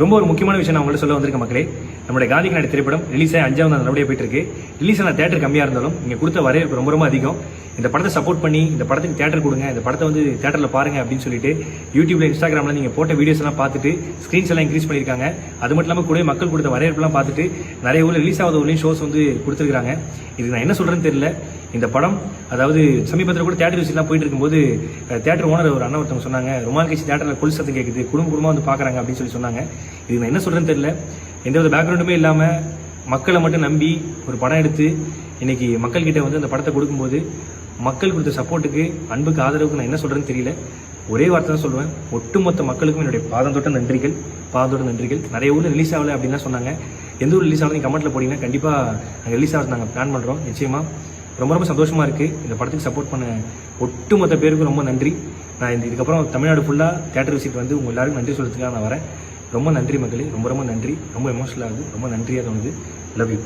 ரொம்ப ஒரு முக்கியமான விஷயம் நான் உங்கள்ட்ட சொல்ல வந்திருக்க மக்களே. நம்முடைய காந்தி கண்ணாடி திரைப்படம் ரிலீஸ் ஆகி 5வது நாள் நல்லபடியாக போயிட்டு இருக்கு. ரிலீஸ் ஆன தேட்டர் கம்மியாக இருந்தாலும் நீங்க கொடுத்த வரவேற்பு ரொம்ப ரொம்ப அதிகம். இந்த படத்தை சப்போர்ட் பண்ணி இந்த படத்துக்கு தேட்டர் கொடுங்க, இந்த படத்தை வந்து தேட்டரில் பாருங்க அப்படின்னு சொல்லிட்டு யூடியூப்ல இன்ஸ்டாகிராமில் நீங்கள் போட்ட வீடியோஸ் எல்லாம் பார்த்துட்டு ஸ்க்ரீன்ஸ் எல்லாம் இன்க்ரீஸ் பண்ணியிருக்காங்க. அது மட்டும் இல்லாமல் கூட மக்கள் கொடுத்த வரவேற்பெல்லாம் பார்த்துட்டு நிறைய ஊரில் ரிலீஸ் ஆகாத ஊர்லையும் ஷோஸ் வந்து கொடுத்துருக்காங்க. இது நான் என்ன சொல்றேன்னு தெரியல. இந்த படம் அதாவது சமீபத்தில் கூட தேட்டர் விசிட்லாம் போயிட்டு இருக்கும்போது தேட்டர் ஓனர் ஒரு அண்ணன் ஒருத்தவங்க சொன்னாங்க, ரொம்ப நாள் கழிச்சு தேட்டரில் கொல் சத்தம் கேட்குது, குடும்பமாக வந்து பார்க்குறாங்க அப்படின்னு சொல்லி சொன்னாங்க. இது நான் என்ன சொல்றேன்னு தெரியல. எந்தவித பேக்ரவுண்டுமே இல்லாமல் மக்களை மட்டும் நம்பி ஒரு படம் எடுத்து இன்னைக்கு மக்கள்கிட்ட வந்து அந்த படத்தை கொடுக்கும்போது மக்கள் கொடுத்த சப்போர்ட்டுக்கு, அன்புக்கு, ஆதரவுக்கு நான் என்ன சொல்றேன்னு தெரியல. ஒரே வார்த்தை தான் சொல்லுவேன், ஒட்டுமொத்த மக்களுக்கும் என்னுடைய பாதம் தொட்ட நன்றிகள். நிறைய ஊரில் ரிலீஸ் ஆகலை அப்படின்னு சொன்னாங்க. எந்த ஊர் ரிலீஸ் ஆகல நீங்கள் கமெண்ட்டில் போட்டிங்கன்னா கண்டிப்பாக நாங்கள் ரிலீஸ் ஆகிறது நாங்கள் பிளான் பண்ணுறோம். நிச்சயமாக ரொம்ப ரொம்ப சந்தோஷமாக இருக்குது. இந்த படத்துக்கு சப்போர்ட் பண்ண ஒட்டுமொத்த பேருக்கும் ரொம்ப நன்றி. நான் இதுக்கப்புறம் தமிழ்நாடு ஃபுல்லாக தேட்டர் விசிட் வந்து உங்கள் எல்லாருக்கும் நன்றி சொல்கிறதுக்காக நான் வரேன். ரொம்ப நன்றி மக்களே, ரொம்ப ரொம்ப நன்றி. ரொம்ப எமோஷனல் ஆகுது, ரொம்ப நன்றியாக தோணுது. Love you.